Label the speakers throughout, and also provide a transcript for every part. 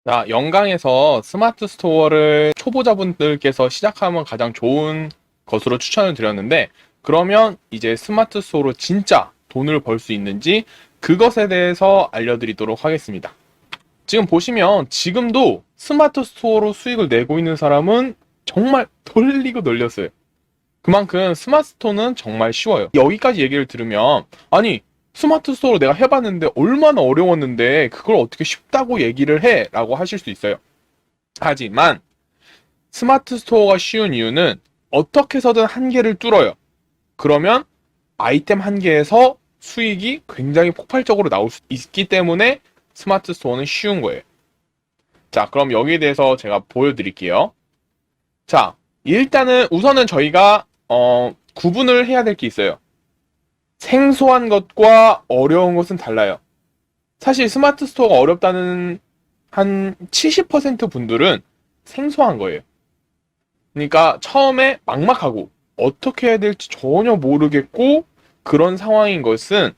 Speaker 1: 자, 영광에서 스마트 스토어를 초보자분들께서 시작하면 가장 좋은 것으로 추천을 드렸는데, 그러면 이제 스마트 스토어로 진짜 돈을 벌 수 있는지 그것에 대해서 알려드리도록 하겠습니다. 지금 보시면 지금도 스마트 스토어로 수익을 내고 있는 사람은 정말 돌리고 돌렸어요. 그만큼 스마트 스토어는 정말 쉬워요. 여기까지 얘기를 들으면, 아니, 스마트 스토어로 내가 해봤는데 얼마나 어려웠는데 그걸 어떻게 쉽다고 얘기를 해? 라고 하실 수 있어요. 하지만 스마트 스토어가 쉬운 이유는 어떻게 해서든 한계를 뚫어요. 그러면 아이템 한 개에서 수익이 굉장히 폭발적으로 나올 수 있기 때문에 스마트 스토어는 쉬운 거예요. 자, 그럼 여기에 대해서 제가 보여드릴게요. 자, 일단은 우선은 저희가 구분을 해야 될 게 있어요. 생소한 것과 어려운 것은 달라요. 사실 스마트 스토어가 어렵다는 한 70% 분들은 생소한 거예요. 그러니까 처음에 막막하고 어떻게 해야 될지 전혀 모르겠고 그런 상황인 것은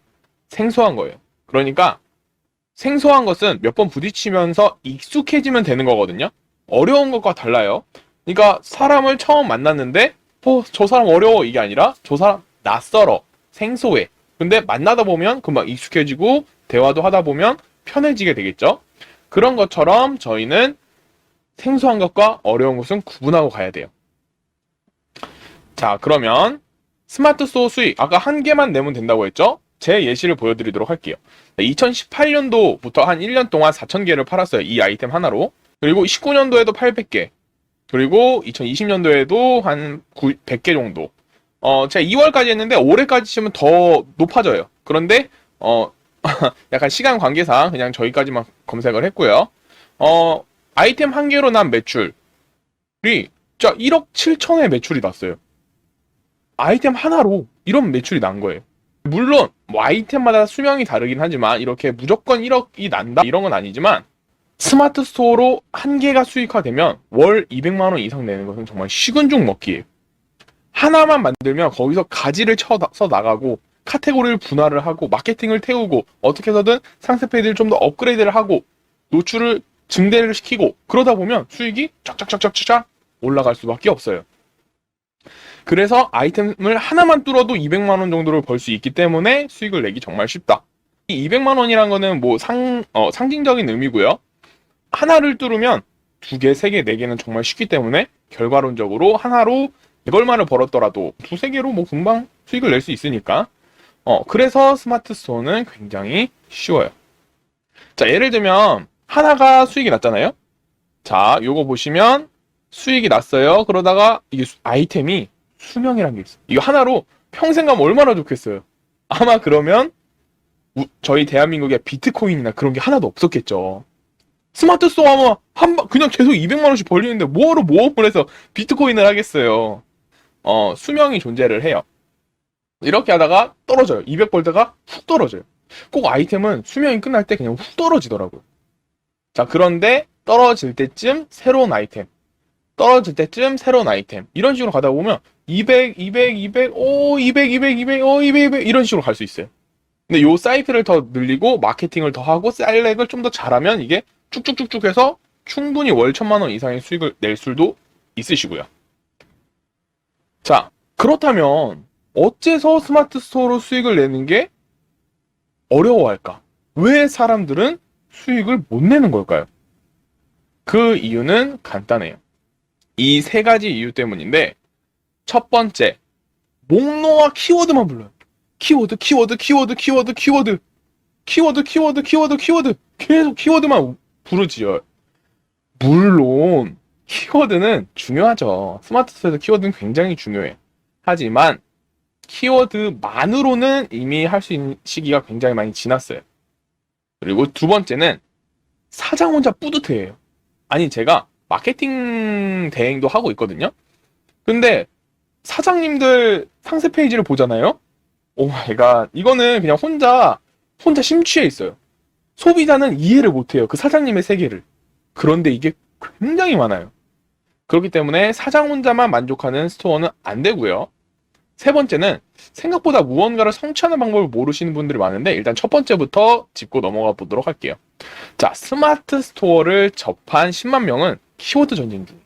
Speaker 1: 생소한 거예요. 그러니까 생소한 것은 몇 번 부딪히면서 익숙해지면 되는 거거든요. 어려운 것과 달라요. 그러니까 사람을 처음 만났는데 저 사람 어려워 이게 아니라 저 사람 낯설어, 생소해. 근데 만나다 보면 금방 익숙해지고 대화도 하다 보면 편해지게 되겠죠. 그런 것처럼 저희는 생소한 것과 어려운 것은 구분하고 가야 돼요. 자, 그러면 스마트 스토어 수익 아까 한 개만 내면 된다고 했죠? 제 예시를 보여드리도록 할게요. 2018년도부터 한 1년 동안 4,000개를 팔았어요. 이 아이템 하나로. 그리고 19년도에도 800개. 그리고 2020년도에도 한 100개 정도. 제가 2월까지 했는데 올해까지 치면 더 높아져요. 그런데 약간 시간 관계상 그냥 저희까지만 검색을 했고요. 아이템 한 개로 난 매출이 진짜 1억 7천의 매출이 났어요. 아이템 하나로 이런 매출이 난 거예요. 물론 뭐 아이템마다 수명이 다르긴 하지만 이렇게 무조건 1억이 난다 이런 건 아니지만 스마트 스토어로 한 개가 수익화되면 월 200만 원 이상 내는 것은 정말 식은 죽 먹기예요. 하나만 만들면 거기서 가지를 쳐 나가고 카테고리를 분할을 하고 마케팅을 태우고 어떻게 해서든 상세 페이지를 좀 더 업그레이드를 하고 노출을 증대를 시키고 그러다 보면 수익이 쫙쫙쫙쫙쫙 올라갈 수밖에 없어요. 그래서 아이템을 하나만 뚫어도 200만 원 정도를 벌 수 있기 때문에 수익을 내기 정말 쉽다. 이 200만 원이란 거는 뭐 상징적인 의미고요. 하나를 뚫으면 두 개, 세 개, 네 개는 정말 쉽기 때문에 결과론적으로 하나로 100얼마를 벌었더라도 두세 개로 뭐 금방 수익을 낼 수 있으니까 그래서 스마트 스토어는 굉장히 쉬워요. 자, 예를 들면 하나가 수익이 났잖아요. 자, 요거 보시면 수익이 났어요. 그러다가 이게 아이템이 수명이란 게 있어요. 이거 하나로 평생 가면 얼마나 좋겠어요. 아마 그러면 저희 대한민국에 비트코인이나 그런 게 하나도 없었겠죠. 스마트 스토어 하면 그냥 계속 200만 원씩 벌리는데 뭐하러 모험을 해서 비트코인을 하겠어요. 수명이 존재를 해요. 이렇게 하다가 떨어져요. 200 벌다가 훅 떨어져요. 꼭 아이템은 수명이 끝날 때 그냥 훅 떨어지더라고요. 자, 그런데 떨어질 때쯤 새로운 아이템, 떨어질 때쯤 새로운 아이템 이런 식으로 가다 보면 200, 200, 200, 200, 200, 200, 200, 200 이런 식으로 갈 수 있어요. 근데 요 사이클을 더 늘리고 마케팅을 더 하고 셀렉을 좀 더 잘하면 이게 쭉쭉쭉쭉 해서 충분히 월 1,000만 원 이상의 수익을 낼 수도 있으시고요. 자, 그렇다면 어째서 스마트 스토어로 수익을 내는 게 어려워할까? 왜 사람들은 수익을 못 내는 걸까요? 그 이유는 간단해요. 이 세 가지 이유 때문인데 첫 번째, 목록과 키워드만 불러요. 키워드, 키워드, 키워드, 키워드, 키워드, 키워드, 키워드, 키워드, 키워드 계속 키워드만 부르지요. 물론 키워드는 중요하죠. 스마트 스토어에서 키워드는 굉장히 중요해. 하지만 키워드만으로는 이미 할 수 있는 시기가 굉장히 많이 지났어요. 그리고 두 번째는 사장 혼자 뿌듯해해요. 아니 제가 마케팅 대행도 하고 있거든요. 근데 사장님들 상세 페이지를 보잖아요. 오 마이 갓. 이거는 그냥 혼자 심취해 있어요. 소비자는 이해를 못해요. 그 사장님의 세계를. 그런데 이게 굉장히 많아요. 그렇기 때문에 사장 혼자만 만족하는 스토어는 안 되고요. 세 번째는 생각보다 무언가를 성취하는 방법을 모르시는 분들이 많은데 일단 첫 번째부터 짚고 넘어가 보도록 할게요. 자, 스마트 스토어를 접한 10만 명은 키워드 전쟁 중.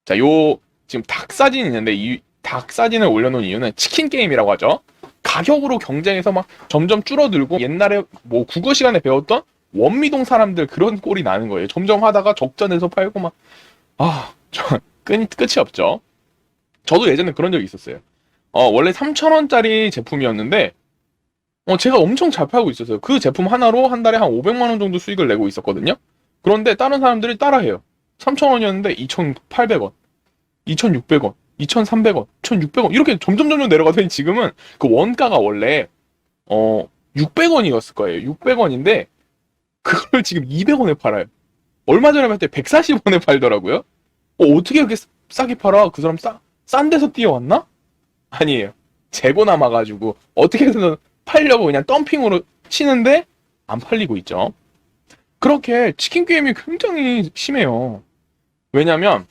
Speaker 1: 자, 요 지금 닭 사진이 있는데 이 닭 사진을 올려놓은 이유는 치킨 게임이라고 하죠. 가격으로 경쟁해서 막 점점 줄어들고 옛날에 뭐 국어 시간에 배웠던 원미동 사람들 그런 꼴이 나는 거예요. 점점 하다가 적자내서 팔고 막 끝이 없죠. 저도 예전에 그런 적이 있었어요. 원래 3,000원짜리 제품이었는데 제가 엄청 잘 팔고 있었어요. 그 제품 하나로 한 달에 한 500만 원 정도 수익을 내고 있었거든요. 그런데 다른 사람들이 따라해요. 3,000원이었는데 2,800원, 2,600원, 2,300원, 1,600원 이렇게 점점 내려가더니 지금은 그 원가가 원래 600원이었을 거예요. 600원인데 그걸 지금 200원에 팔아요. 얼마 전에 봤을 때 140원에 팔더라고요. 어떻게 그렇게 싸게 팔아? 그 사람 싼 데서 뛰어왔나? 아니에요. 재고 남아가지고 어떻게 해서 팔려고 그냥 덤핑으로 치는데 안 팔리고 있죠. 그렇게 치킨 게임이 굉장히 심해요. 왜냐면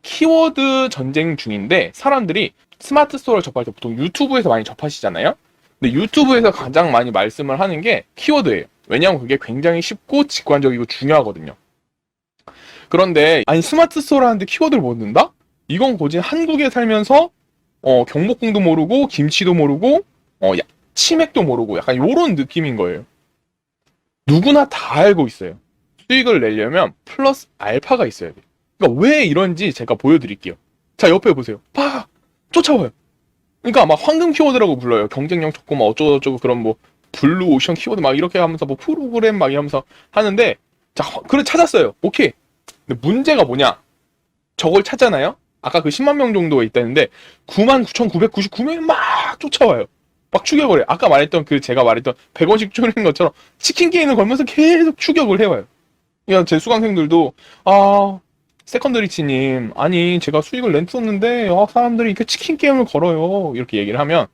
Speaker 1: 키워드 전쟁 중인데 사람들이 스마트 스토어를 접할 때 보통 유튜브에서 많이 접하시잖아요. 근데 유튜브에서 가장 많이 말씀을 하는 게 키워드예요. 왜냐하면 그게 굉장히 쉽고 직관적이고 중요하거든요. 그런데 아니 스마트 스토어라는데 키워드를 못 넣는다? 이건 고진 한국에 살면서 경복궁도 모르고 김치도 모르고 치맥도 모르고 약간 요런 느낌인 거예요. 누구나 다 알고 있어요. 수익을 내려면 플러스 알파가 있어야 돼요. 그러니까 왜 이런지 제가 보여드릴게요. 자, 옆에 보세요. 쫓아와요. 그러니까 막 황금 키워드라고 불러요. 경쟁력 좋고 막 어쩌고저쩌고 그런 뭐 블루 오션 키워드 막 이렇게 하면서 뭐 프로그램 막 이러면서 하는데 자, 그래 찾았어요. 오케이. 근데 문제가 뭐냐? 저걸 찾잖아요. 아까 그 10만 명 정도가 있다는데 99,999명이 막 쫓아와요. 막 추격을 해요. 아까 말했던 제가 말했던 100원씩 쪼는 것처럼 치킨 게임을 걸면서 계속 추격을 해와요. 그러니까 제 수강생들도 세컨드리치님 아니 제가 수익을 냈었는데 사람들이 이렇게 치킨 게임을 걸어요. 이렇게 얘기를 하면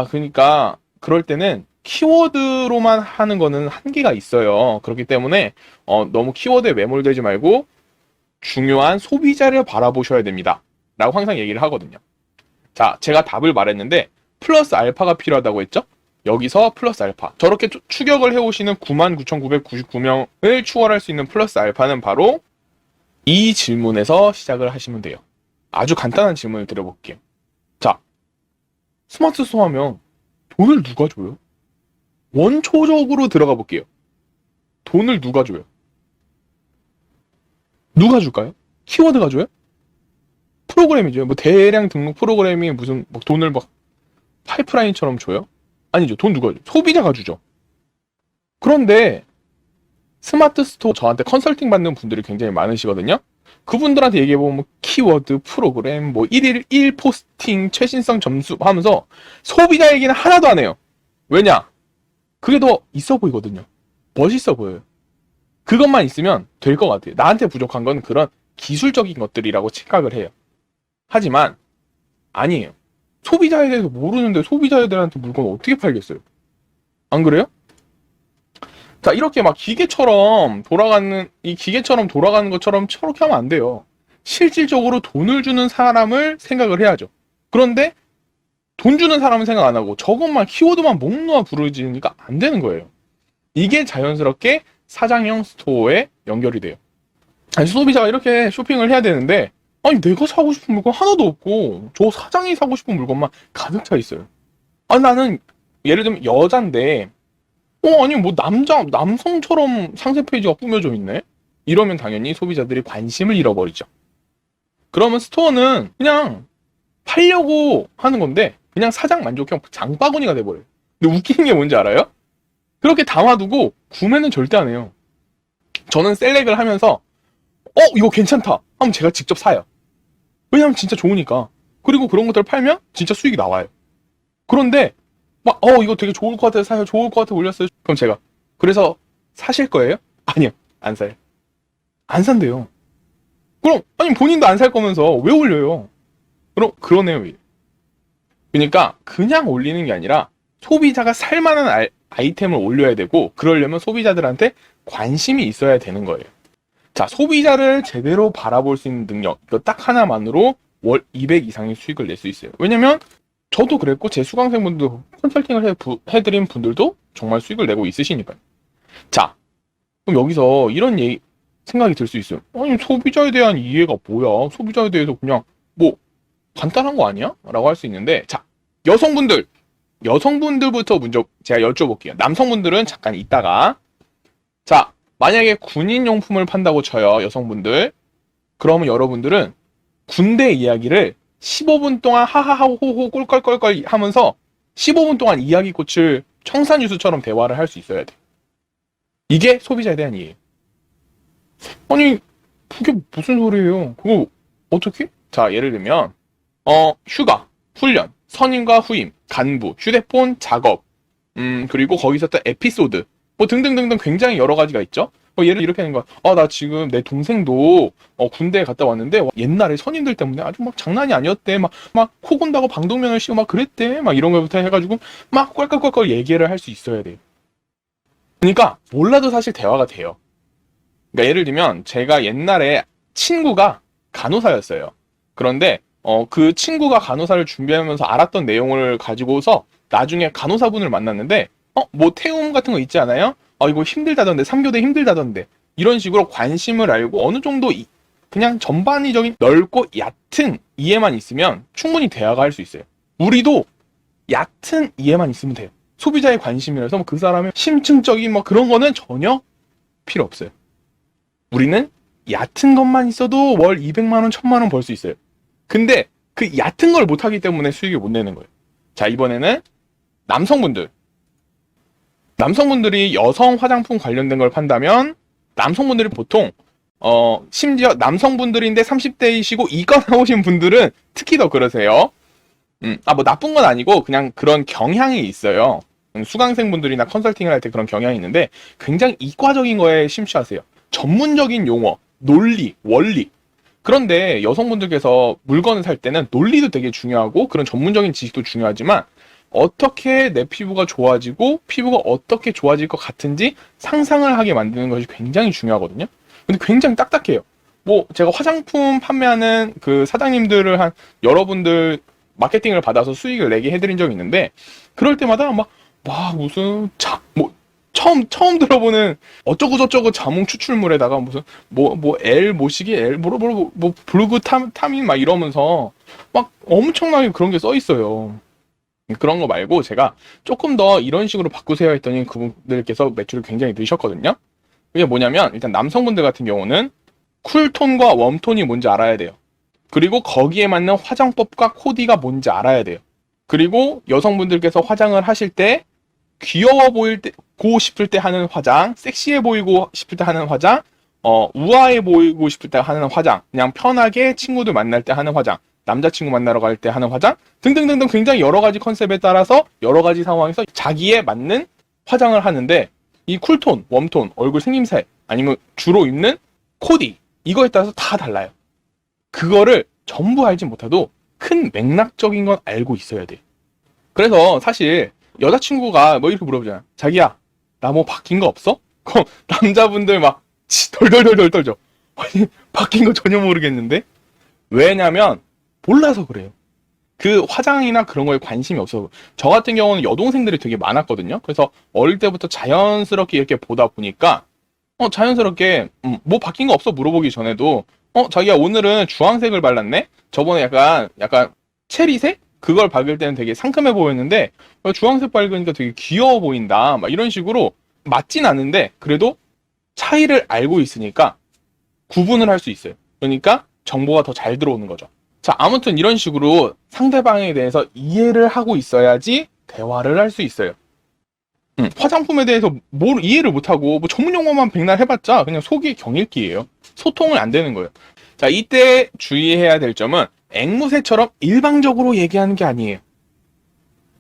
Speaker 1: 그러니까 그럴 때는 키워드로만 하는 거는 한계가 있어요. 그렇기 때문에 너무 키워드에 매몰되지 말고 중요한 소비자를 바라보셔야 됩니다. 라고 항상 얘기를 하거든요. 자, 제가 답을 말했는데 플러스 알파가 필요하다고 했죠? 여기서 플러스 알파. 저렇게 추격을 해오시는 99,999명을 추월할 수 있는 플러스 알파는 바로 이 질문에서 시작을 하시면 돼요. 아주 간단한 질문을 드려볼게요. 자, 스마트 스토어 하면 돈을 누가 줘요? 원초적으로 들어가 볼게요. 돈을 누가 줘요? 누가 줄까요? 키워드가 줘요? 프로그램이 줘요? 뭐 대량 등록 프로그램이 무슨 뭐 돈을 막 파이프라인처럼 줘요? 아니죠. 돈 누가 줘요? 소비자가 주죠. 그런데 스마트 스토어 저한테 컨설팅 받는 분들이 굉장히 많으시거든요. 그분들한테 얘기해보면 뭐 키워드, 프로그램, 뭐 1일 1 포스팅, 최신성 점수 하면서 소비자 얘기는 하나도 안 해요. 왜냐? 그게 더 있어 보이거든요. 멋있어 보여요. 그것만 있으면 될 것 같아요. 나한테 부족한 건 그런 기술적인 것들이라고 착각을 해요. 하지만 아니에요. 소비자에 대해서 모르는데 소비자들한테 물건을 어떻게 팔겠어요? 안 그래요? 자, 이렇게 막 기계처럼 돌아가는 것처럼 저렇게 하면 안 돼요. 실질적으로 돈을 주는 사람을 생각을 해야죠. 그런데 돈 주는 사람은 생각 안 하고 저것만 키워드만 목 놓아 부르지니까 안 되는 거예요. 이게 자연스럽게 사장형 스토어에 연결이 돼요. 아니, 소비자가 이렇게 쇼핑을 해야 되는데 아니 내가 사고 싶은 물건 하나도 없고 저 사장이 사고 싶은 물건만 가득 차 있어요. 나는 예를 들면 여잔데 아니 뭐 남성처럼 상세 페이지가 꾸며져 있네? 이러면 당연히 소비자들이 관심을 잃어버리죠. 그러면 스토어는 그냥 팔려고 하는 건데 그냥 사장 만족형 장바구니가 돼버려요. 근데 웃기는 게 뭔지 알아요? 그렇게 담아두고 구매는 절대 안 해요. 저는 셀렉을 하면서 이거 괜찮다 하면 제가 직접 사요. 왜냐면 진짜 좋으니까. 그리고 그런 것들을 팔면 진짜 수익이 나와요. 그런데 막 이거 되게 좋을 것 같아서 사요. 좋을 것 같아 올렸어요. 그럼 제가 그래서 사실 거예요? 아니요. 안 사요. 안 산대요. 그럼 아니 본인도 안 살 거면서 왜 올려요? 그럼 그러네요. 그러니까 그냥 올리는 게 아니라 소비자가 살 만한 아이템을 올려야 되고 그러려면 소비자들한테 관심이 있어야 되는 거예요. 자, 소비자를 제대로 바라볼 수 있는 능력 이거 딱 하나만으로 월 200 이상의 수익을 낼 수 있어요. 왜냐면 저도 그랬고 제 수강생분도 컨설팅을 해드린 분들도 정말 수익을 내고 있으시니까요. 자, 그럼 여기서 이런 생각이 들 수 있어요. 아니, 소비자에 대한 이해가 뭐야? 소비자에 대해서 그냥 뭐 간단한 거 아니야? 라고 할 수 있는데, 자, 여성분들부터 먼저 제가 여쭤볼게요. 남성분들은 잠깐 있다가, 자, 만약에 군인용품을 판다고 쳐요, 여성분들. 그러면 여러분들은 군대 이야기를 15분 동안 하하하호호 꿀껄껄껄 하면서 15분 동안 이야기꽃을 청산유수처럼 대화를 할 수 있어야 돼. 이게 소비자에 대한 이해예요. 아니, 그게 무슨 소리예요? 그거 어떻게? 자, 예를 들면 휴가, 훈련, 선임과 후임, 간부, 휴대폰, 작업, 그리고 거기서 또 에피소드, 뭐 등등등등 굉장히 여러 가지가 있죠. 예를 이렇게 하는 거야. 나 지금 내 동생도 군대에 갔다 왔는데 옛날에 선임들 때문에 아주 막 장난이 아니었대. 막 코 건다고 방독면을 씌우고 막 그랬대. 막 이런 것부터 해가지고 막 껄껄껄껄 얘기를 할 수 있어야 돼요. 그러니까 몰라도 사실 대화가 돼요. 그러니까 예를 들면 제가 옛날에 친구가 간호사였어요. 그런데 그 친구가 간호사를 준비하면서 알았던 내용을 가지고서 나중에 간호사분을 만났는데 뭐 태움 같은 거 있지 않아요? 이거 힘들다던데 3교대 힘들다던데 이런 식으로 관심을 알고 어느 정도 그냥 전반적인 넓고 얕은 이해만 있으면 충분히 대화가 할 수 있어요. 우리도 얕은 이해만 있으면 돼요. 소비자의 관심이라서 뭐 그 사람의 심층적인 뭐 그런 거는 전혀 필요 없어요. 우리는 얕은 것만 있어도 월 200만 원, 1000만 원 벌 수 있어요. 근데 그 얕은 걸 못하기 때문에 수익을 못 내는 거예요. 자, 이번에는 남성분들이 여성 화장품 관련된 걸 판다면 남성분들이 보통 심지어 남성분들인데 30대이시고 이과 나오신 분들은 특히 더 그러세요. 뭐 나쁜 건 아니고 그냥 그런 경향이 있어요. 수강생분들이나 컨설팅을 할 때 그런 경향이 있는데 굉장히 이과적인 거에 심취하세요. 전문적인 용어, 논리, 원리. 그런데 여성분들께서 물건을 살 때는 논리도 되게 중요하고 그런 전문적인 지식도 중요하지만 어떻게 내 피부가 좋아지고 피부가 어떻게 좋아질 것 같은지 상상을 하게 만드는 것이 굉장히 중요하거든요. 근데 굉장히 딱딱해요. 뭐 제가 화장품 판매하는 그 사장님들을 한 여러분들 마케팅을 받아서 수익을 내게 해드린 적이 있는데 그럴 때마다 무슨 처음 들어보는 어쩌고저쩌고 자몽 추출물에다가 무슨 L 모시기 L 블루그타민 막 이러면서 막 엄청나게 그런 게 써 있어요. 그런 거 말고 제가 조금 더 이런 식으로 바꾸세요 했더니 그분들께서 매출을 굉장히 늘으셨거든요. 그게 뭐냐면 일단 남성분들 같은 경우는 쿨톤과 웜톤이 뭔지 알아야 돼요. 그리고 거기에 맞는 화장법과 코디가 뭔지 알아야 돼요. 그리고 여성분들께서 화장을 하실 때 귀여워 보이고 싶을 때 하는 화장, 섹시해 보이고 싶을 때 하는 화장, 우아해 보이고 싶을 때 하는 화장, 그냥 편하게 친구들 만날 때 하는 화장, 남자친구 만나러 갈 때 하는 화장 등등등등 굉장히 여러 가지 컨셉에 따라서 여러 가지 상황에서 자기에 맞는 화장을 하는데 이 쿨톤, 웜톤, 얼굴 생김새 아니면 주로 입는 코디 이거에 따라서 다 달라요. 그거를 전부 알지 못해도 큰 맥락적인 건 알고 있어야 돼요. 그래서 사실 여자친구가 뭐 이렇게 물어보잖아. 자기야, 나 뭐 바뀐 거 없어? 그럼 남자분들 막 덜덜덜덜 떨죠. 아니, 바뀐 거 전혀 모르겠는데? 왜냐면 몰라서 그래요. 그 화장이나 그런 거에 관심이 없어서. 저 같은 경우는 여동생들이 되게 많았거든요. 그래서 어릴 때부터 자연스럽게 이렇게 보다 보니까 자연스럽게 뭐 바뀐 거 없어 물어보기 전에도 자기야 오늘은 주황색을 발랐네? 저번에 약간 체리색? 그걸 박을 때는 되게 상큼해 보였는데 주황색 밝으니까 되게 귀여워 보인다. 막 이런 식으로 맞진 않는데 그래도 차이를 알고 있으니까 구분을 할 수 있어요. 그러니까 정보가 더 잘 들어오는 거죠. 자, 아무튼 이런 식으로 상대방에 대해서 이해를 하고 있어야지 대화를 할 수 있어요. 화장품에 대해서 뭘 이해를 못하고 뭐 전문 용어만 백날 해봤자 그냥 속이 경읽기예요. 소통은 안 되는 거예요. 자, 이때 주의해야 될 점은 앵무새처럼 일방적으로 얘기하는 게 아니에요.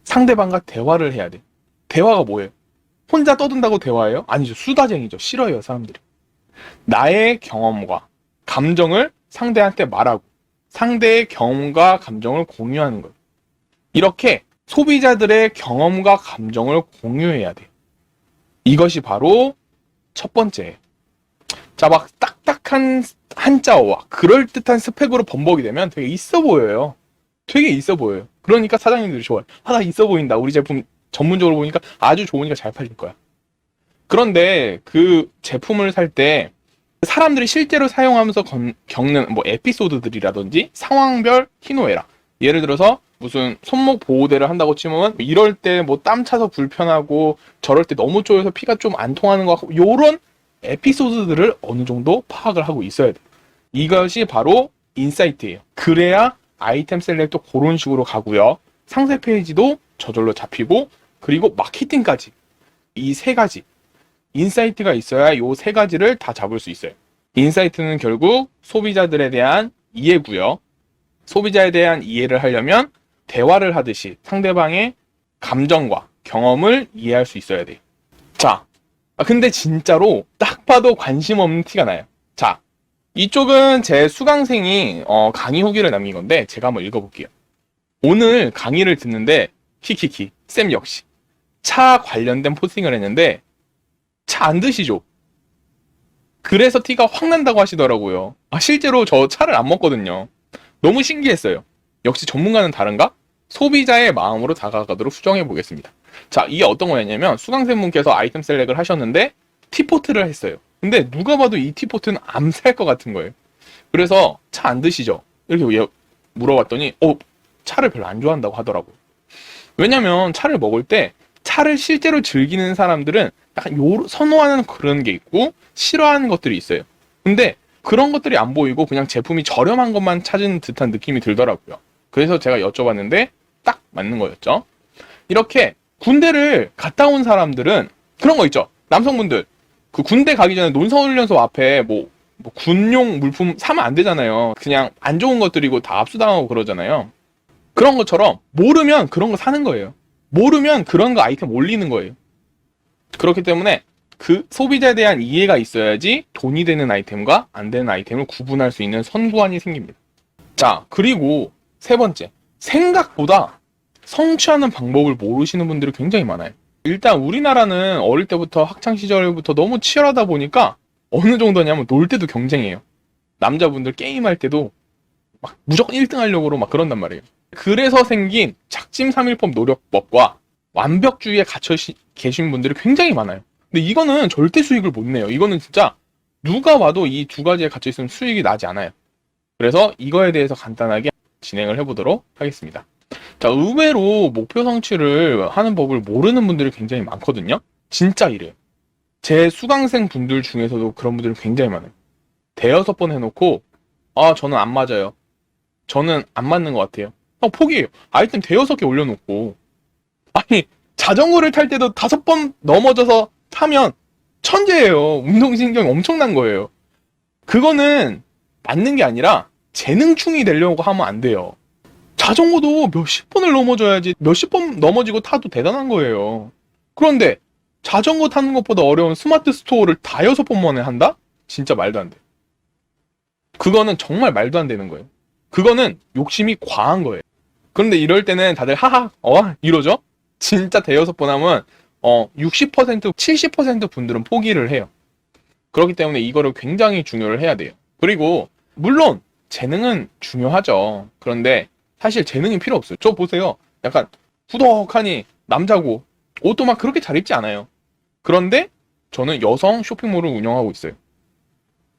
Speaker 1: 상대방과 대화를 해야 돼. 대화가 뭐예요? 혼자 떠든다고 대화해요? 아니죠. 수다쟁이죠. 싫어해요, 사람들이. 나의 경험과 감정을 상대한테 말하고 상대의 경험과 감정을 공유하는 거예요. 이렇게 소비자들의 경험과 감정을 공유해야 돼요. 이것이 바로 첫 번째예요. 자, 막 딱딱한 한자어와 그럴듯한 스펙으로 번복이 되면 되게 있어 보여요. 되게 있어 보여요. 그러니까 사장님들이 좋아요. 아, 나 있어 보인다. 우리 제품 전문적으로 보니까 아주 좋으니까 잘 팔릴 거야. 그런데 그 제품을 살 때 사람들이 실제로 사용하면서 겪는 뭐 에피소드들이라든지 상황별 희노애락. 예를 들어서 무슨 손목 보호대를 한다고 치면 이럴 때 뭐 땀 차서 불편하고 저럴 때 너무 쪼여서 피가 좀 안 통하는 것 같고 요런 에피소드들을 어느 정도 파악을 하고 있어야 돼요. 이것이 바로 인사이트예요. 그래야 아이템 셀렉도 그런 식으로 가고요. 상세 페이지도 저절로 잡히고 그리고 마케팅까지 이 세 가지 인사이트가 있어야 요 세 가지를 다 잡을 수 있어요. 인사이트는 결국 소비자들에 대한 이해고요. 소비자에 대한 이해를 하려면 대화를 하듯이 상대방의 감정과 경험을 이해할 수 있어야 돼요. 자, 근데 진짜로 딱 봐도 관심 없는 티가 나요. 자, 이쪽은 제 수강생이 강의 후기를 남긴 건데 제가 한번 읽어볼게요. 오늘 강의를 듣는데 키키키 쌤 역시 차 관련된 포스팅을 했는데 차 안 드시죠? 그래서 티가 확 난다고 하시더라고요. 실제로 저 차를 안 먹거든요. 너무 신기했어요. 역시 전문가는 다른가? 소비자의 마음으로 다가가도록 수정해 보겠습니다. 자, 이게 어떤 거였냐면 수강생분께서 아이템 셀렉을 하셨는데 티포트를 했어요. 근데 누가 봐도 이 티포트는 안 살 것 같은 거예요. 그래서 차 안 드시죠? 이렇게 물어봤더니 차를 별로 안 좋아한다고 하더라고요. 왜냐면 차를 먹을 때 차를 실제로 즐기는 사람들은 약간 선호하는 그런 게 있고 싫어하는 것들이 있어요. 근데 그런 것들이 안 보이고 그냥 제품이 저렴한 것만 찾은 듯한 느낌이 들더라고요. 그래서 제가 여쭤봤는데 딱 맞는 거였죠. 이렇게 군대를 갔다 온 사람들은 그런 거 있죠. 남성분들 그 군대 가기 전에 논사훈련소 앞에 뭐 군용 물품 사면 안 되잖아요. 그냥 안 좋은 것들이고 다 압수당하고 그러잖아요. 그런 것처럼 모르면 그런 거 사는 거예요. 모르면 그런 거 아이템 올리는 거예요. 그렇기 때문에 그 소비자에 대한 이해가 있어야지 돈이 되는 아이템과 안 되는 아이템을 구분할 수 있는 선구안이 생깁니다. 자, 그리고 세 번째, 생각보다 성취하는 방법을 모르시는 분들이 굉장히 많아요. 일단 우리나라는 어릴 때부터 학창시절부터 너무 치열하다 보니까 어느 정도냐면 놀 때도 경쟁해요. 남자분들 게임할 때도 막 무조건 1등 하려고 막 그런단 말이에요. 그래서 생긴 작심삼일법 노력법과 완벽주의에 갇혀 계신 분들이 굉장히 많아요. 근데 이거는 절대 수익을 못 내요. 이거는 진짜 누가 와도 이 두 가지에 갇혀 있으면 수익이 나지 않아요. 그래서 이거에 대해서 간단하게 진행을 해보도록 하겠습니다. 자, 의외로 목표 성취를 하는 법을 모르는 분들이 굉장히 많거든요. 진짜 이래요. 제 수강생 분들 중에서도 그런 분들이 굉장히 많아요. 대여섯 번 해놓고 저는 안 맞아요. 저는 안 맞는 것 같아요. 포기해요. 아이템 대여섯 개 올려놓고 아니 자전거를 탈 때도 5번 넘어져서 타면 천재예요. 운동신경이 엄청난 거예요. 그거는 맞는 게 아니라 재능충이 되려고 하면 안 돼요. 자전거도 몇십 번을 넘어져야지 몇십 번 넘어지고 타도 대단한 거예요. 그런데 자전거 타는 것보다 어려운 스마트 스토어를 다 6번 만에 한다? 진짜 말도 안 돼. 그거는 정말 말도 안 되는 거예요. 그거는 욕심이 과한 거예요. 그런데 이럴 때는 다들 하하 이러죠? 진짜 대여섯 번 하면 60% 70% 분들은 포기를 해요. 그렇기 때문에 이거를 굉장히 중요를 해야 돼요. 그리고 물론 재능은 중요하죠. 그런데 사실 재능이 필요 없어요. 저 보세요. 약간 후덕하니 남자고 옷도 막 그렇게 잘 입지 않아요. 그런데 저는 여성 쇼핑몰을 운영하고 있어요.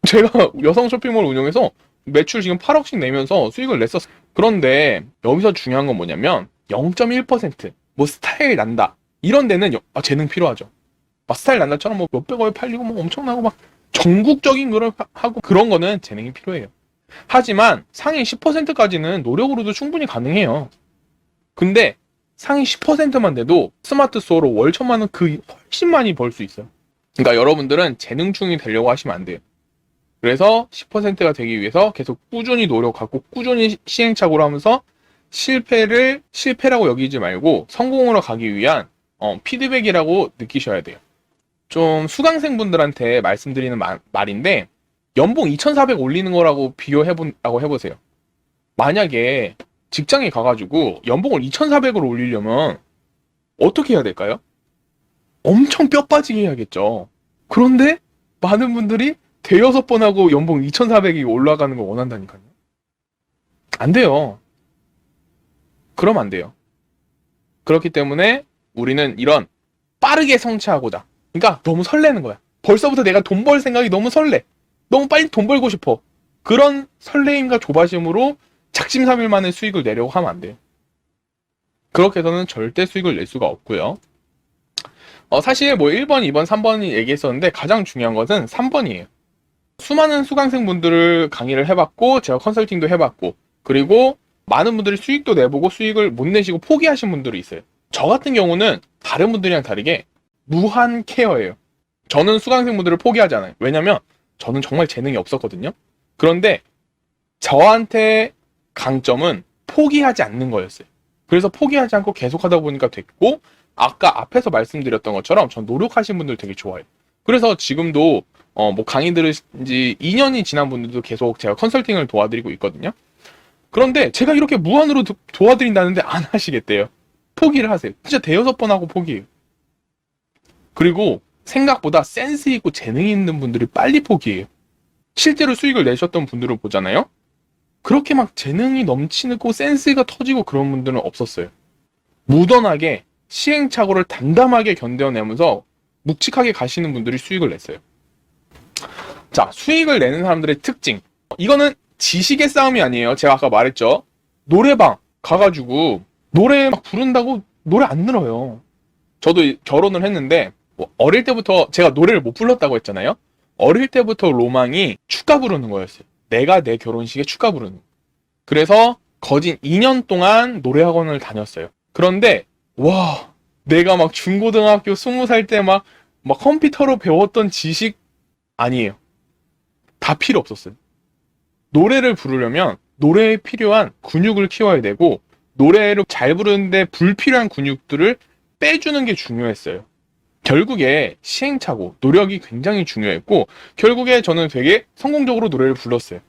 Speaker 1: 제가 여성 쇼핑몰을 운영해서 매출 지금 8억씩 내면서 수익을 냈었어요. 그런데 여기서 중요한 건 뭐냐면 0.1% 스타일 난다 이런 데는 재능 필요하죠. 막 스타일 난다처럼 몇백억에 팔리고 엄청나고 막 전국적인 걸 하고 그런 거는 재능이 필요해요. 하지만 상위 10%까지는 노력으로도 충분히 가능해요. 근데 상위 10%만 돼도 스마트 스토어로 월 1,000만 원 훨씬 많이 벌 수 있어요. 그러니까 여러분들은 재능충이 되려고 하시면 안 돼요. 그래서 10%가 되기 위해서 계속 꾸준히 노력하고 꾸준히 시행착오를 하면서 실패라고 여기지 말고 성공으로 가기 위한 피드백이라고 느끼셔야 돼요. 좀 수강생분들한테 말씀드리는 말인데 연봉 2,400 올리는 거라고 비교해보라고 해보세요. 만약에 직장에 가가지고 연봉을 2,400으로 올리려면 어떻게 해야 될까요? 엄청 뼈 빠지게 해야겠죠. 그런데 많은 분들이 대여섯 번 하고 연봉 2,400이 올라가는 걸 원한다니까요. 안 돼요. 그러면 안 돼요. 그렇기 때문에 우리는 이런 빠르게 성취하고자. 그러니까 너무 설레는 거야. 벌써부터 내가 돈 벌 생각이 너무 설레. 너무 빨리 돈 벌고 싶어. 그런 설레임과 조바심으로 작심삼일만에 수익을 내려고 하면 안 돼요. 그렇게 해서는 절대 수익을 낼 수가 없고요. 사실 뭐 1번, 2번, 3번이 얘기했었는데 가장 중요한 것은 3번이에요. 수많은 수강생분들을 강의를 해봤고 제가 컨설팅도 해봤고 그리고 많은 분들이 수익도 내보고 수익을 못 내시고 포기하신 분들이 있어요. 저 같은 경우는 다른 분들이랑 다르게 무한 케어예요. 저는 수강생분들을 포기하잖아요. 왜냐면 저는 정말 재능이 없었거든요. 그런데 저한테 강점은 포기하지 않는 거였어요. 그래서 포기하지 않고 계속 하다 보니까 됐고 아까 앞에서 말씀드렸던 것처럼 전 노력하신 분들 되게 좋아해요. 그래서 지금도 뭐 강의 들으신 지 2년이 지난 분들도 계속 제가 컨설팅을 도와드리고 있거든요. 그런데 제가 이렇게 무한으로 도와드린다는데 안 하시겠대요. 포기를 하세요. 진짜 대여섯 번 하고 포기해요. 그리고 생각보다 센스 있고 재능이 있는 분들이 빨리 포기해요. 실제로 수익을 내셨던 분들을 보잖아요. 그렇게 막 재능이 넘치고 센스가 터지고 그런 분들은 없었어요. 무던하게 시행착오를 담담하게 견뎌내면서 묵직하게 가시는 분들이 수익을 냈어요. 자, 수익을 내는 사람들의 특징. 이거는 지식의 싸움이 아니에요. 제가 아까 말했죠. 노래방 가가지고 노래 막 부른다고 노래 안 늘어요. 저도 결혼을 했는데 어릴 때부터 제가 노래를 못 불렀다고 했잖아요. 어릴 때부터 로망이 축가 부르는 거였어요. 내가 내 결혼식에 축가 부르는. 그래서 거진 2년 동안 노래학원을 다녔어요. 그런데 와, 내가 막 중고등학교 20살 때 막 컴퓨터로 배웠던 지식 아니에요. 다 필요 없었어요. 노래를 부르려면 노래에 필요한 근육을 키워야 되고 노래를 잘 부르는데 불필요한 근육들을 빼주는 게 중요했어요. 결국에 시행착오, 노력이 굉장히 중요했고 결국에 저는 되게 성공적으로 노래를 불렀어요.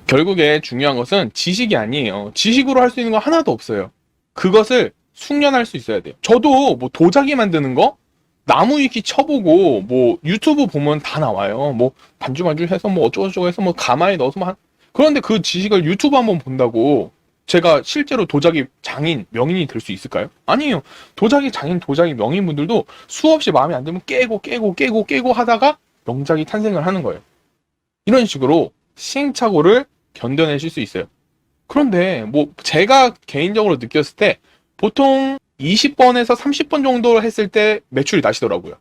Speaker 1: 결국에 중요한 것은 지식이 아니에요. 지식으로 할 수 있는 거 하나도 없어요. 그것을 숙련할 수 있어야 돼요. 저도 뭐 도자기 만드는 거 나무 위키 쳐보고 뭐 유튜브 보면 다 나와요. 뭐 반주반주 해서 뭐 어쩌고저쩌고 해서 뭐 가마에 넣어서 뭐 그런데 그 지식을 유튜브 한번 본다고 제가 실제로 도자기 장인, 명인이 될 수 있을까요? 아니에요. 도자기 장인, 도자기 명인분들도 수없이 마음에 안 들면 깨고 하다가 명작이 탄생을 하는 거예요. 이런 식으로 시행착오를 견뎌내실 수 있어요. 그런데 뭐 제가 개인적으로 느꼈을 때 보통 20번에서 30번 정도 했을 때 매출이 나시더라고요.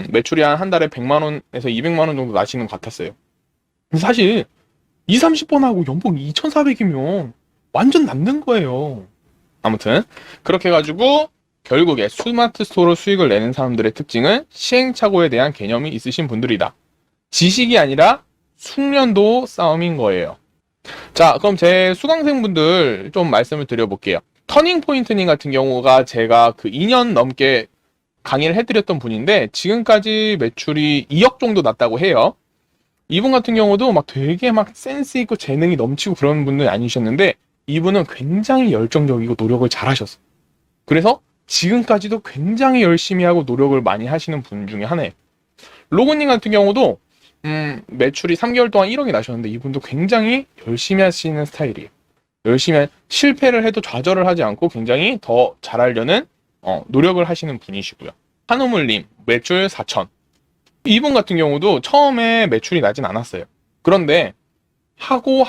Speaker 1: 매출이 한 달에 100만 원에서 200만 원 정도 나시는 것 같았어요. 사실 2, 30번 하고 연봉 2,400이면 완전 남는 거예요. 아무튼 그렇게 해가지고 결국에 스마트 스토어로 수익을 내는 사람들의 특징은 시행착오에 대한 개념이 있으신 분들이다. 지식이 아니라 숙련도 싸움인 거예요. 자, 그럼 제 수강생분들 좀 말씀을 드려볼게요. 터닝포인트님 같은 경우가 제가 그 2년 넘게 강의를 해드렸던 분인데 지금까지 매출이 2억 정도 났다고 해요. 이분 같은 경우도 막 되게 막 센스 있고 재능이 넘치고 그런 분은 아니셨는데 이분은 굉장히 열정적이고 노력을 잘 하셨어요. 그래서 지금까지도 굉장히 열심히 하고 노력을 많이 하시는 분 중에 하나예요. 로고님 같은 경우도 매출이 3개월 동안 1억이 나셨는데 이분도 굉장히 열심히 하시는 스타일이에요. 열심히 실패를 해도 좌절을 하지 않고 굉장히 더 잘하려는 노력을 하시는 분이시고요. 한우물님 매출 4천. 이분 같은 경우도 처음에 매출이 나진 않았어요. 그런데 하고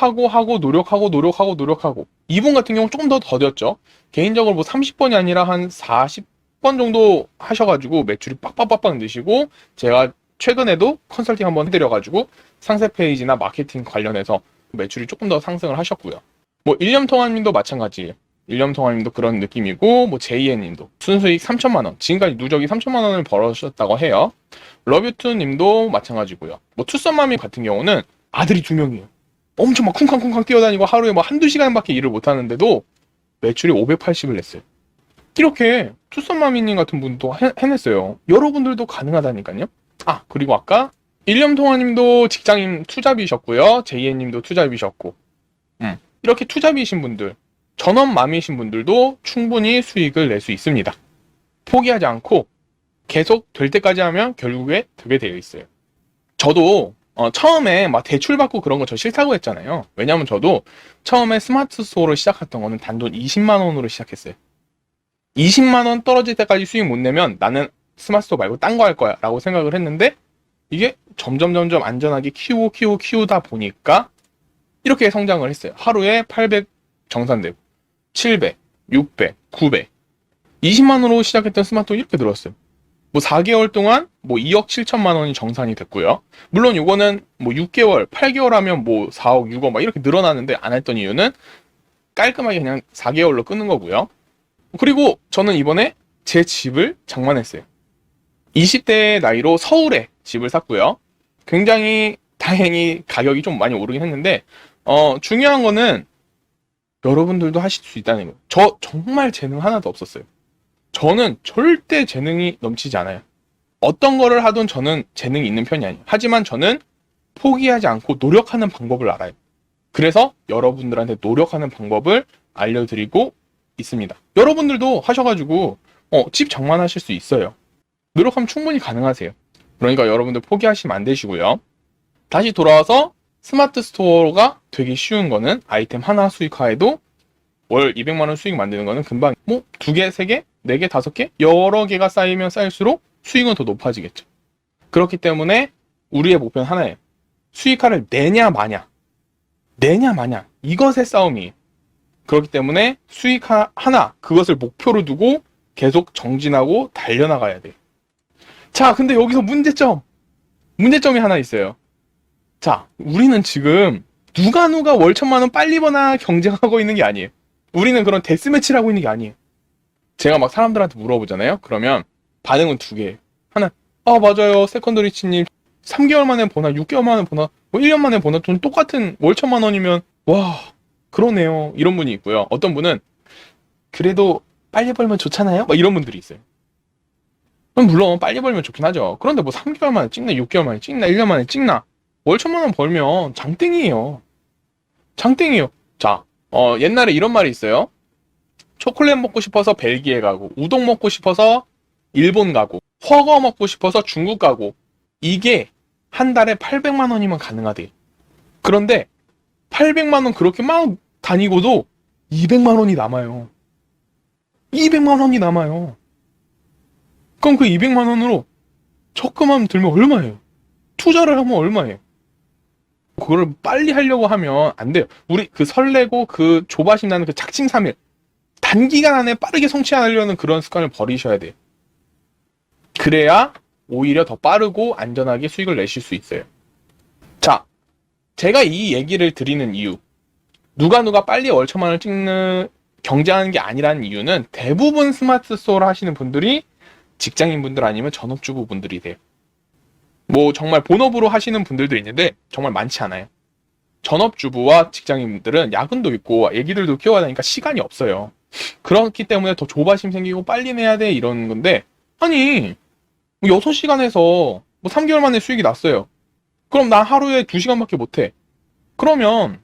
Speaker 1: 노력하고 이분 같은 경우 조금 더 더뎠죠. 개인적으로 뭐 30번이 아니라 한 40번 정도 하셔가지고 매출이 빡빡빡빡 느시고 제가 최근에도 컨설팅 한번 해드려가지고 상세 페이지나 마케팅 관련해서 매출이 조금 더 상승을 하셨고요. 뭐 일념통화님도 마찬가지예요. 일념통화님도 그런 느낌이고 뭐 제이엔님도 순수익 3천만 원, 지금까지 누적이 3천만 원을 벌으셨다고 해요. 러뷰투님도 마찬가지고요. 뭐 투썸마미 같은 경우는 아들이 2명이에요. 엄청 막 쿵쾅쿵쾅 뛰어다니고 하루에 뭐 한두 시간밖에 일을 못 하는데도 매출이 580을 냈어요. 이렇게 투썸마미님 같은 분도 해냈어요. 여러분들도 가능하다니까요. 아, 그리고 아까 일념통화님도 직장인 투잡이셨고요. 제이엔님도 투잡이셨고 이렇게 투잡이신 분들, 전업맘이신 분들도 충분히 수익을 낼 수 있습니다. 포기하지 않고 계속 될 때까지 하면 결국에 되게 되어 있어요. 저도 처음에 막 대출 받고 그런 거 저 싫다고 했잖아요. 왜냐면 저도 처음에 스마트 스토어를 시작했던 거는 단돈 20만 원으로 시작했어요. 20만 원 떨어질 때까지 수익 못 내면 나는 스마트 스토어 말고 딴 거 할 거야 라고 생각을 했는데 이게 점점 안전하게 키우다 보니까 이렇게 성장을 했어요. 하루에 800 정산되고 700, 600, 900 20만 원으로 시작했던 스마트폰이 이렇게 늘었어요. 뭐 4개월 동안 뭐 2억 7천만 원이 정산이 됐고요. 물론 이거는 뭐 6개월, 8개월 하면 뭐 4억, 6억 막 이렇게 늘어나는데 안 했던 이유는 깔끔하게 그냥 4개월로 끊는 거고요. 그리고 저는 이번에 제 집을 장만했어요. 20대 나이로 서울에 집을 샀고요. 굉장히 다행히 가격이 좀 많이 오르긴 했는데 중요한 거는 여러분들도 하실 수 있다는 거예요. 저 정말 재능 하나도 없었어요. 저는 절대 재능이 넘치지 않아요. 어떤 거를 하든 저는 재능이 있는 편이 아니에요. 하지만 저는 포기하지 않고 노력하는 방법을 알아요. 그래서 여러분들한테 노력하는 방법을 알려드리고 있습니다. 여러분들도 하셔가지고 집 장만하실 수 있어요. 노력하면 충분히 가능하세요. 그러니까 여러분들 포기하시면 안 되시고요. 다시 돌아와서 스마트 스토어가 되기 쉬운 거는 아이템 하나 수익화해도 월 200만 원 수익 만드는 거는 금방 뭐 2개, 3개, 4개, 5개 여러 개가 쌓이면 쌓일수록 수익은 더 높아지겠죠. 그렇기 때문에 우리의 목표는 하나예요. 수익화를 내냐 마냐 이것의 싸움이에요. 그렇기 때문에 수익화 하나 그것을 목표로 두고 계속 정진하고 달려나가야 돼요. 자, 근데 여기서 문제점이 하나 있어요. 자, 우리는 지금 누가 월 1,000만 원 빨리 버나 경쟁하고 있는 게 아니에요. 우리는 그런 데스매치를 하고 있는 게 아니에요. 제가 막 사람들한테 물어보잖아요. 그러면 반응은 2개예요. 하나, 맞아요. 세컨더리치님 3개월 만에 버나 6개월 만에 버나 뭐 1년 만에 버나 돈 똑같은 월 1,000만 원이면 와 그러네요. 이런 분이 있고요. 어떤 분은 그래도 빨리 벌면 좋잖아요. 막 이런 분들이 있어요. 물론 빨리 벌면 좋긴 하죠. 그런데 뭐 3개월 만에 찍나 6개월 만에 찍나 1년 만에 찍나 월 1,000만 원 벌면 장땡이에요. 자, 옛날에 이런 말이 있어요. 초콜릿 먹고 싶어서 벨기에 가고 우동 먹고 싶어서 일본 가고 허거 먹고 싶어서 중국 가고 이게 한 달에 800만 원이면 가능하대. 그런데 800만 원 그렇게 막 다니고도 200만 원이 남아요. 200만 원이 남아요. 그럼 그 200만 원으로 적금하면 들면 얼마예요? 투자를 하면 얼마예요? 그거를 빨리 하려고 하면 안 돼요. 우리 그 설레고 그 조바심 나는 그 작심삼일 단기간 안에 빠르게 성취하려는 그런 습관을 버리셔야 돼요. 그래야 오히려 더 빠르고 안전하게 수익을 내실 수 있어요. 자, 제가 이 얘기를 드리는 이유 누가 빨리 월 1,000만 원을 찍는 경쟁하는 게 아니라는 이유는 대부분 스마트 스토어를 하시는 분들이 직장인분들 아니면 전업주부분들이 돼요. 뭐 정말 본업으로 하시는 분들도 있는데 정말 많지 않아요. 전업주부와 직장인분들은 야근도 있고 애기들도 키워야 되니까 시간이 없어요. 그렇기 때문에 더 조바심 생기고 빨리 내야 돼 이런 건데 아니 뭐 6시간에서 뭐 3개월 만에 수익이 났어요. 그럼 나 하루에 2시간밖에 못해. 그러면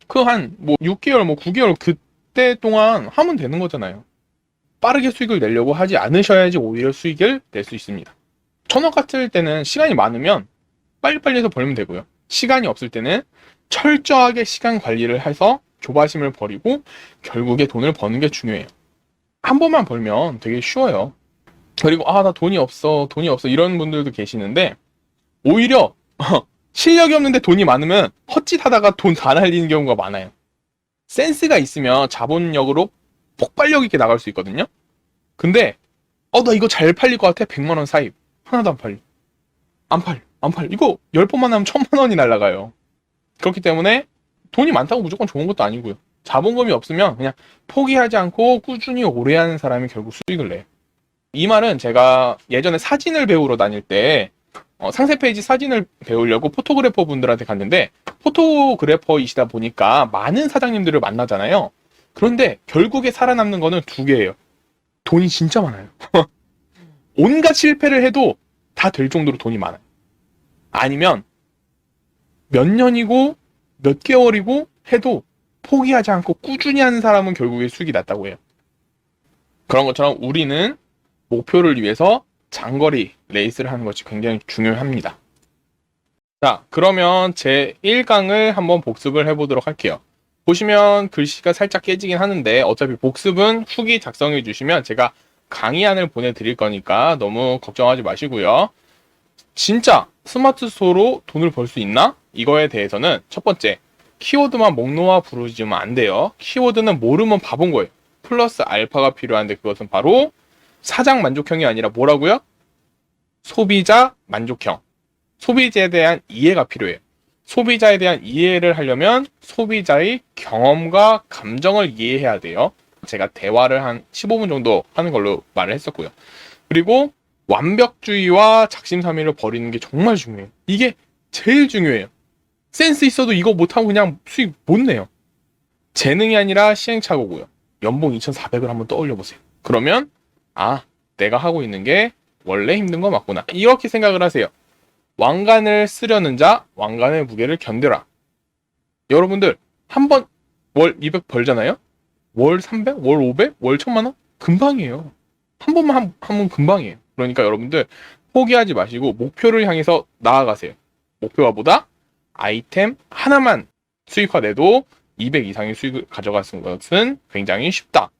Speaker 1: 그 한 뭐 6개월 뭐 9개월 그때 동안 하면 되는 거잖아요. 빠르게 수익을 내려고 하지 않으셔야지 오히려 수익을 낼 수 있습니다. 전업 같을 때는 시간이 많으면 빨리빨리 해서 벌면 되고요. 시간이 없을 때는 철저하게 시간 관리를 해서 조바심을 버리고 결국에 돈을 버는 게 중요해요. 한 번만 벌면 되게 쉬워요. 그리고 나 돈이 없어 이런 분들도 계시는데 오히려 실력이 없는데 돈이 많으면 헛짓하다가 돈 다 날리는 경우가 많아요. 센스가 있으면 자본력으로 폭발력 있게 나갈 수 있거든요. 근데 나 이거 잘 팔릴 것 같아. 100만 원 사입. 하나도 안 팔려. 안 팔려. 이거 10번만 하면 1,000만 원이 날아가요. 그렇기 때문에 돈이 많다고 무조건 좋은 것도 아니고요. 자본금이 없으면 그냥 포기하지 않고 꾸준히 오래 하는 사람이 결국 수익을 내요. 이 말은 제가 예전에 사진을 배우러 다닐 때 상세 페이지 사진을 배우려고 포토그래퍼 분들한테 갔는데 포토그래퍼이시다 보니까 많은 사장님들을 만나잖아요. 그런데 결국에 살아남는 거는 2개예요. 돈이 진짜 많아요. 온갖 실패를 해도 다 될 정도로 돈이 많아요. 아니면 몇 년이고 몇 개월이고 해도 포기하지 않고 꾸준히 하는 사람은 결국에 수익이 났다고 해요. 그런 것처럼 우리는 목표를 위해서 장거리 레이스를 하는 것이 굉장히 중요합니다. 자, 그러면 제 1강을 한번 복습을 해보도록 할게요. 보시면 글씨가 살짝 깨지긴 하는데 어차피 복습은 후기 작성해 주시면 제가 강의안을 보내드릴 거니까 너무 걱정하지 마시고요. 진짜 스마트 스토어로 돈을 벌 수 있나? 이거에 대해서는 첫 번째, 키워드만 목놓아 부르지면 안 돼요. 키워드는 모르면 바본 거예요. 플러스 알파가 필요한데 그것은 바로 사장 만족형이 아니라 뭐라고요? 소비자 만족형. 소비자에 대한 이해가 필요해요. 소비자에 대한 이해를 하려면 소비자의 경험과 감정을 이해해야 돼요. 제가 대화를 한 15분 정도 하는 걸로 말을 했었고요. 그리고 완벽주의와 작심삼일을 버리는 게 정말 중요해요. 이게 제일 중요해요. 센스 있어도 이거 못하면 그냥 수익 못 내요. 재능이 아니라 시행착오고요. 연봉 2,400을 한번 떠올려 보세요. 그러면 아, 내가 하고 있는 게 원래 힘든 거 맞구나. 이렇게 생각을 하세요. 왕관을 쓰려는 자, 왕관의 무게를 견뎌라. 여러분들 한 번 월 200 벌잖아요? 월 300? 월 500? 월 1000만 원? 금방이에요. 한 번만 하면 금방이에요. 그러니까 여러분들 포기하지 마시고 목표를 향해서 나아가세요. 목표가 뭐다? 아이템 하나만 수익화돼도 200 이상의 수익을 가져가는 것은 굉장히 쉽다.